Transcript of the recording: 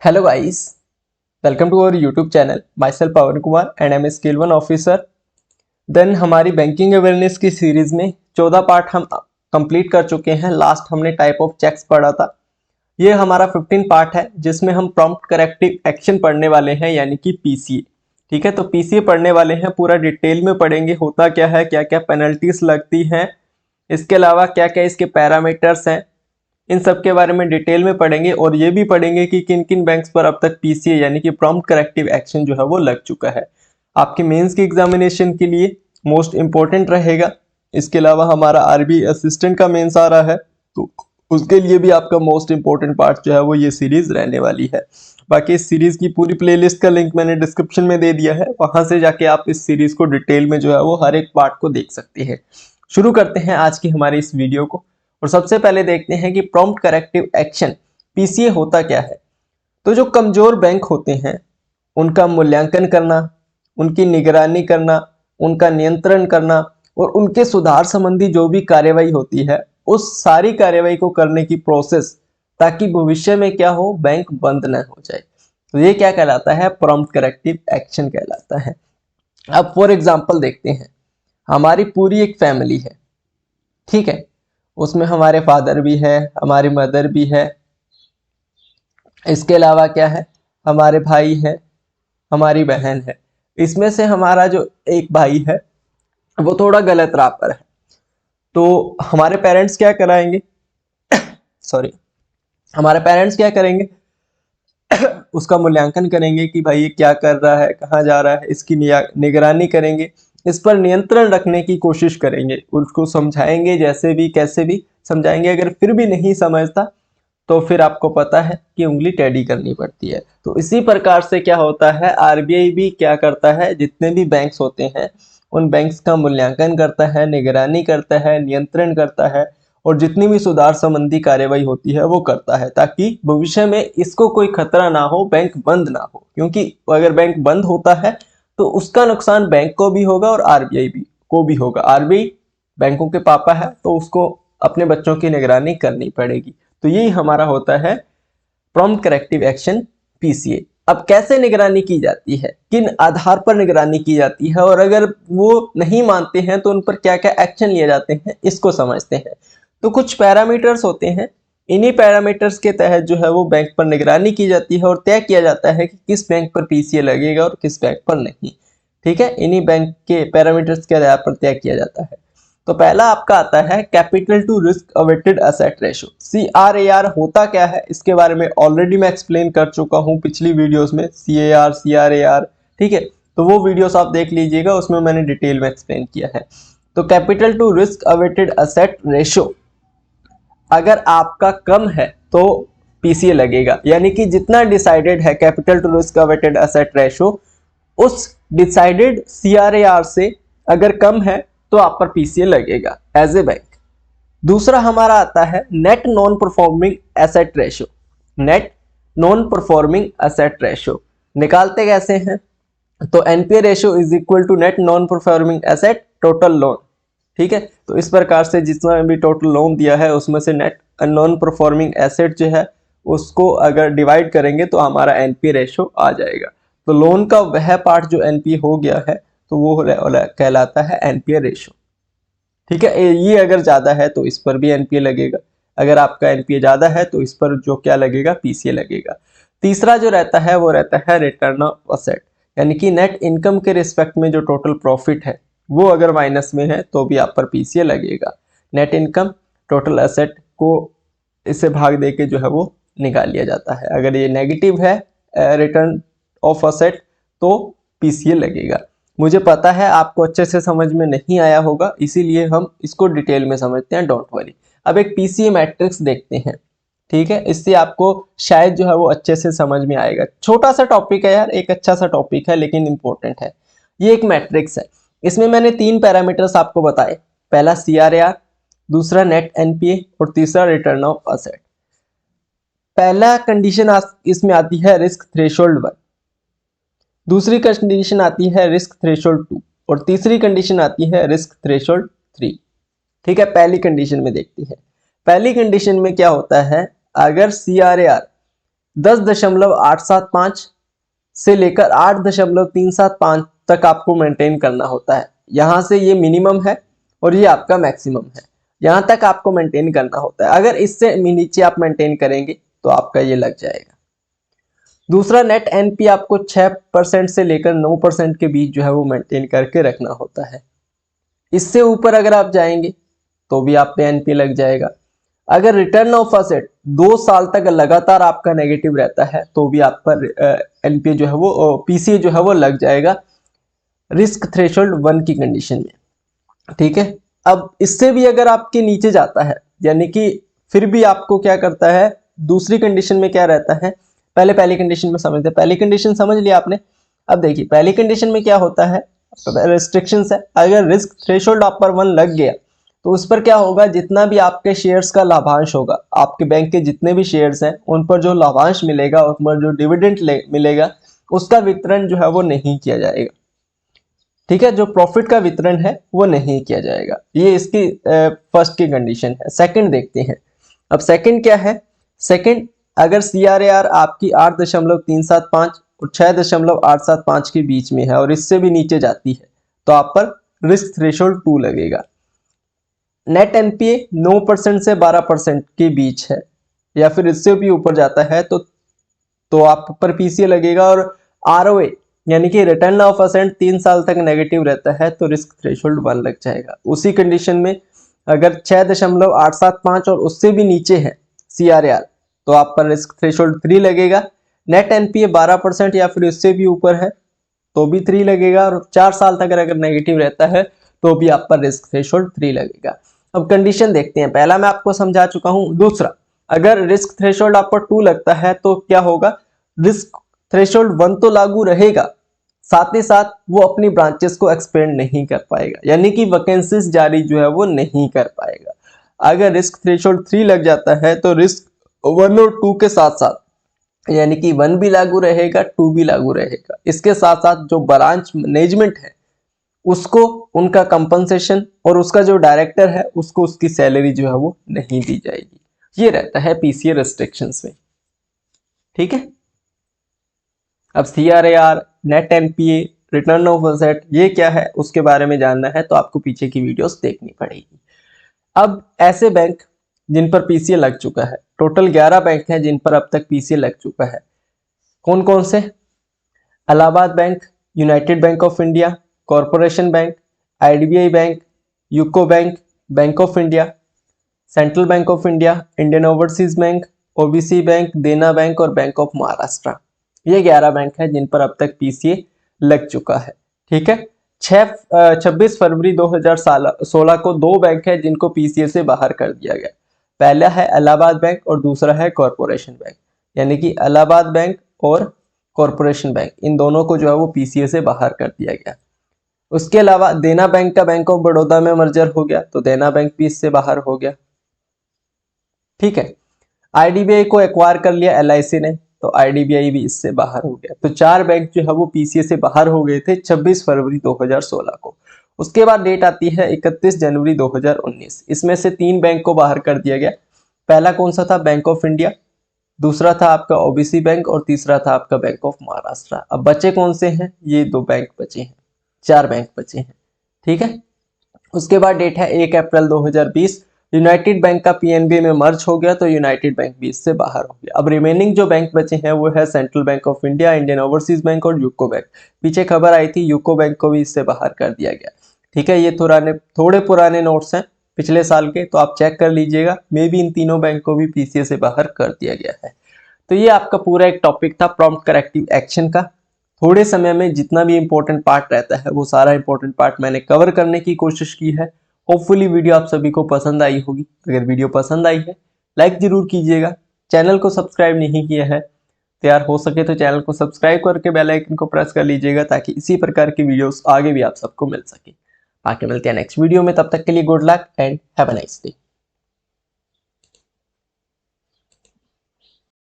Hello guys, welcome to our YouTube channel. Myself Pavan Kumar and I'm a Scale 1 officer. Then हमारी banking awareness की series में 14 part हम complete कर चुके हैं। लास्ट हमने टाइप ऑफ चेक्स पढ़ा था। ये हमारा 15 पार्ट है जिसमें हम प्रॉम्प्ट करेक्टिव एक्शन पढ़ने वाले हैं, यानी कि पीसीए। ठीक है, तो पीसीए पढ़ने वाले हैं, पूरा डिटेल में पढ़ेंगे होता क्या है, क्या क्या पेनल्टीज लगती हैं, इसके अलावा क्या क्या इसके पैरामीटर्स हैं, इन सब के बारे में डिटेल में पढ़ेंगे। और ये भी पढ़ेंगे कि किन किन बैंक्स पर अब तक पीसीए यानी कि प्रॉम्प्ट करेक्टिव एक्शन जो है वो लग चुका है। आपके मेंस की एग्जामिनेशन के लिए मोस्ट इंपॉर्टेंट रहेगा। इसके अलावा हमारा आरबीआई असिस्टेंट का मेंस आ रहा है, तो उसके लिए भी आपका मोस्ट इंपॉर्टेंट पार्ट जो है वो ये सीरीज रहने वाली है। बाकी इस सीरीज की पूरी प्लेलिस्ट का लिंक मैंने डिस्क्रिप्शन में दे दिया है, वहां से जाके आप इस सीरीज को डिटेल में जो है वो हर एक पार्ट को देख सकते हैं। शुरू करते हैं आज की हमारी इस वीडियो को, और सबसे पहले देखते हैं कि प्रॉम्प्ट करेक्टिव एक्शन पीसीए होता क्या है। तो जो कमजोर बैंक होते हैं उनका मूल्यांकन करना, उनकी निगरानी करना, उनका नियंत्रण करना और उनके सुधार संबंधी जो भी कार्यवाही होती है उस सारी कार्यवाही को करने की प्रोसेस, ताकि भविष्य में क्या हो, बैंक बंद न हो जाए। तो ये क्या कहलाता है, प्रॉम्प्ट करेक्टिव एक्शन कहलाता है। अब फॉर एग्जांपल देखते हैं, हमारी पूरी एक फैमिली है, ठीक है, उसमें हमारे फादर भी है, हमारी मदर भी है, इसके अलावा क्या है, हमारे भाई है, हमारी बहन है। इसमें से हमारा जो एक भाई है वो थोड़ा गलत राह पर है, तो हमारे पेरेंट्स क्या कराएंगे सॉरी हमारे पेरेंट्स क्या करेंगे उसका मूल्यांकन करेंगे कि भाई ये क्या कर रहा है, कहाँ जा रहा है, इसकी निगरानी करेंगे, इस पर नियंत्रण रखने की कोशिश करेंगे, उसको समझाएंगे, जैसे भी कैसे भी समझाएंगे। अगर फिर भी नहीं समझता तो फिर आपको पता है कि उंगली टेढ़ी करनी पड़ती है। तो इसी प्रकार से क्या होता है, आरबीआई भी क्या करता है, जितने भी बैंक्स होते हैं उन बैंक्स का मूल्यांकन करता है, निगरानी करता है, नियंत्रण करता है, और जितनी भी सुधार संबंधी कार्यवाही होती है वो करता है, ताकि भविष्य में इसको कोई खतरा ना हो, बैंक बंद ना हो। क्योंकि अगर बैंक बंद होता है तो उसका नुकसान बैंक को भी होगा और आरबीआई भी को भी होगा। आरबीआई बैंकों के पापा है तो उसको अपने बच्चों की निगरानी करनी पड़ेगी। तो यही हमारा होता है प्रॉम्प्ट करेक्टिव एक्शन पीसीए। अब कैसे निगरानी की जाती है, किन आधार पर निगरानी की जाती है, और अगर वो नहीं मानते हैं तो उन पर क्या क्या एक्शन लिए जाते हैं, इसको समझते हैं। तो कुछ पैरामीटर्स होते हैं, इन्हीं पैरामीटर्स के तहत जो है वो बैंक पर निगरानी की जाती है और तय किया जाता है कि किस बैंक पर पीसीए लगेगा और किस बैंक पर नहीं। ठीक है, इन्हीं बैंक के पैरामीटर्स के आधार पर तय किया जाता है। तो पहला आपका आता है capital to risk weighted asset ratio, CRAR होता क्या है, इसके बारे में ऑलरेडी मैं एक्सप्लेन कर चुका हूं पिछली वीडियोस में, CRAR। ठीक है, तो वो वीडियोस आप देख लीजिएगा, उसमें मैंने डिटेल में एक्सप्लेन किया है। तो capital to risk weighted asset ratio अगर आपका कम है तो पीसीए लगेगा, यानी कि जितना डिसाइडेड है capital to risk weighted asset ratio उस डिसाइडेड CRAR से अगर कम है तो आप पर पीसीए लगेगा एज ए बैंक। दूसरा हमारा आता है net non performing asset ratio. Net non performing asset ratio निकालते कैसे हैं, तो NPA ratio is equal to net non performing asset total loan. ठीक है, तो इस प्रकार से जितना भी टोटल लोन दिया है उसमें से नेट नॉन परफॉर्मिंग एसेट जो है उसको अगर डिवाइड करेंगे तो हमारा एनपीए रेशो आ जाएगा। तो लोन का वह पार्ट जो एनपीए हो गया है तो वो कहलाता है एनपीए रेशो। ठीक है, ये अगर ज्यादा है तो इस पर भी एनपीए लगेगा, अगर आपका एनपीए ज्यादा है तो इस पर जो क्या लगेगा, पीसीए लगेगा। तीसरा जो रहता है वो रहता है रिटर्न ऑफ असेट, यानी कि नेट इनकम के रिस्पेक्ट में जो टोटल प्रॉफिट है वो अगर माइनस में है तो भी आप पर पीसीए लगेगा। नेट इनकम टोटल असेट को इससे भाग दे के जो है वो निकाल लिया जाता है, अगर ये नेगेटिव है रिटर्न ऑफ असेट तो पीसीए लगेगा। मुझे पता है आपको अच्छे से समझ में नहीं आया होगा, इसीलिए हम इसको डिटेल में समझते हैं, डोंट वरी। अब एक पीसीए मैट्रिक्स देखते हैं, ठीक है, इससे आपको शायद जो है वो अच्छे से समझ में आएगा। छोटा सा टॉपिक है यार, एक अच्छा सा टॉपिक है लेकिन इंपॉर्टेंट है। ये एक मैट्रिक्स है, इसमें मैंने 3 पैरामीटर्स आपको बताए, पहला CRAR, दूसरा नेट एनपीए और तीसरा रिटर्न ऑफ असेट। पहला कंडीशन इसमें आती है रिस्क थ्रेशोल्ड 1, दूसरी कंडीशन आती है रिस्क थ्रेशोल्ड 2 और तीसरी कंडीशन आती है रिस्क थ्रेशोल्ड 3। ठीक है, पहली कंडीशन में देखती है। पहली कंडीशन में क्या होता है, अगर CRAR 10.875 से लेकर 8.375 तक आपको मेंटेन करना होता है। यहां से ये मिनिमम है और ये आपका मैक्सिमम है, यहां तक आपको मेंटेन करना होता है। अगर इससे नीचे आप मेंटेन करेंगे तो आपका ये लग जाएगा। दूसरा, नेट एनपी आपको 6% से लेकर 9% के बीच जो है वो मेंटेन करके रखना होता है। इससे ऊपर अगर आप जाएंगे तो भी आप पे एनपी लग जाएगा। अगर रिटर्न ऑफ असेट 2 साल तक लगातार आपका नेगेटिव रहता है तो भी आप पर एनपी जो है वो पीसीए जो है वो लग जाएगा रिस्क थ्रेशोल्ड 1 की कंडीशन में। ठीक है, अब इससे भी अगर आपके नीचे जाता है, यानी कि फिर भी आपको क्या करता है, दूसरी कंडीशन में क्या रहता है, पहली कंडीशन में समझते हैं। पहली कंडीशन समझ लिया आपने। अब देखिए पहली कंडीशन में क्या होता है, रेस्ट्रिक्शंस है। अगर रिस्क थ्रेशोल्ड आप पर 1 लग गया तो उस पर क्या होगा, जितना भी आपके शेयर्स का लाभांश होगा, आपके बैंक के जितने भी शेयर्स हैं उन पर जो लाभांश मिलेगा, उन पर जो डिविडेंड मिलेगा, उसका वितरण जो है वो नहीं किया जाएगा। ठीक है, जो प्रॉफिट का वितरण है वो नहीं किया जाएगा। ये इसकी फर्स्ट की कंडीशन है। सेकंड देखते हैं। अब सेकंड क्या है, सेकंड, अगर CRAR आपकी 8.375 और 6.875 के बीच में है और इससे भी नीचे जाती है तो आप पर रिस्क थ्रेशोल्ड 2 लगेगा। नेट एनपीए 9% से 12% के बीच है या फिर इससे भी ऊपर जाता है तो आप पर पीसीए लगेगा। और आरओए यानी कि रिटर्न ऑफ असेट 3 साल तक नेगेटिव रहता है तो रिस्क थ्रेशोल्ड 1 लग जाएगा। उसी कंडीशन में अगर 6.875 और उससे भी नीचे है CRAR तो आप पर रिस्क थ्रेशोल्ड 3 लगेगा। नेट एनपीए 12% या फिर उससे भी ऊपर है तो भी 3 लगेगा। और 4 साल तक अगर नेगेटिव रहता है तो भी आप पर रिस्क थ्रेशोल्ड 3 लगेगा। अब कंडीशन देखते हैं। पहला मैं आपको समझा चुका हूं। दूसरा, अगर रिस्क थ्रेशोल्ड आप पर 2 लगता है तो क्या होगा, रिस्क थ्रेशोल्ड 1 तो लागू रहेगा, साथ ही साथ वो अपनी ब्रांचेस को एक्सपेंड नहीं कर पाएगा, यानी कि वैकेंसीज जारी जो है वो नहीं कर पाएगा। अगर रिस्क थ्रेशोल्ड 3 लग जाता है तो रिस्क 1 और 2 के साथ साथ, यानी कि 1 भी लागू रहेगा 2 भी लागू रहेगा। इसके साथ साथ जो ब्रांच मैनेजमेंट है उसको उनका कंपनसेशन और उसका जो डायरेक्टर है उसको उसकी सैलरी जो है वो नहीं दी जाएगी। ये रहता है पीसीए रेस्ट्रिक्शंस में। ठीक है, अब CRAR, net NPA, return of asset, ये क्या है उसके बारे में जानना है तो आपको पीछे की वीडियोस देखनी पड़ेगी। अब ऐसे बैंक जिन पर पीसीए लग चुका है, टोटल 11 बैंक हैं जिन पर अब तक पीसीए लग चुका है। कौन कौन से, Allahabad bank, United bank of India, corporation bank, IDBI bank, UCO bank, bank of India, central bank of India, Indian overseas bank, OBC bank, देना बैंक और बैंक ऑफ महाराष्ट्र। ये 11 बैंक है जिन पर अब तक पीसीए लग चुका है। ठीक है, 26 फरवरी 2016 को 2 बैंक है जिनको पीसीए से बाहर कर दिया गया। पहला है इलाहाबाद बैंक और दूसरा है कॉरपोरेशन बैंक, यानी कि इलाहाबाद बैंक और कॉरपोरेशन बैंक, इन दोनों को जो है वो पीसीए से बाहर कर दिया गया। उसके अलावा देना बैंक का बैंक ऑफ बड़ौदा में मर्जर हो गया तो देना बैंक भी इससे बाहर हो गया। ठीक है, IDBI को एक्वायर कर लिया LIC ने तो IDBI भी इससे बाहर हो गया। तो 4 बैंक जो है वो पीसीए से बाहर हो गए थे 26 फरवरी 2016 को। उसके बाद डेट आती है 31 जनवरी 2019। इसमें से 3 बैंक को बाहर कर दिया गया। पहला कौन सा था, बैंक ऑफ इंडिया, दूसरा था आपका ओबीसी बैंक और तीसरा था आपका बैंक ऑफ महाराष्ट्र। अब बचे कौन से हैं, ये 2 बैंक बचे हैं, 4 बैंक बचे हैं। ठीक है, उसके बाद डेट है 1 अप्रैल 2020। यूनाइटेड बैंक का पीएनबी में मर्ज हो गया तो यूनाइटेड बैंक भी इससे बाहर हो गया। अब रिमेनिंग जो बैंक बचे हैं वो है central bank of India, Indian overseas bank और यूको बैंक। पीछे खबर आई थी यूको बैंक को भी इससे बाहर कर दिया गया। ठीक है, ये थोड़े पुराने नोट्स हैं पिछले साल के, तो आप चेक कर लीजिएगा। मे बी इन तीनों बैंक को भी पीसीए से बाहर कर दिया गया है। तो ये आपका पूरा एक टॉपिक था प्रॉम्प्ट करेक्टिव एक्शन का। थोड़े समय में जितना भी इंपॉर्टेंट पार्ट रहता है वो सारा इंपॉर्टेंट पार्ट मैंने कवर करने की कोशिश की है। होपफुली वीडियो आप सभी को पसंद आई होगी। अगर वीडियो पसंद आई है लाइक जरूर कीजिएगा। चैनल को सब्सक्राइब नहीं किया है तो यार हो सके तो चैनल को सब्सक्राइब करके बेल आइकन को प्रेस कर लीजिएगा ताकि इसी प्रकार की वीडियोस आगे भी आप सबको मिल सके। आगे मिलते हैं नेक्स्ट वीडियो में, तब तक के लिए good luck and have a nice day.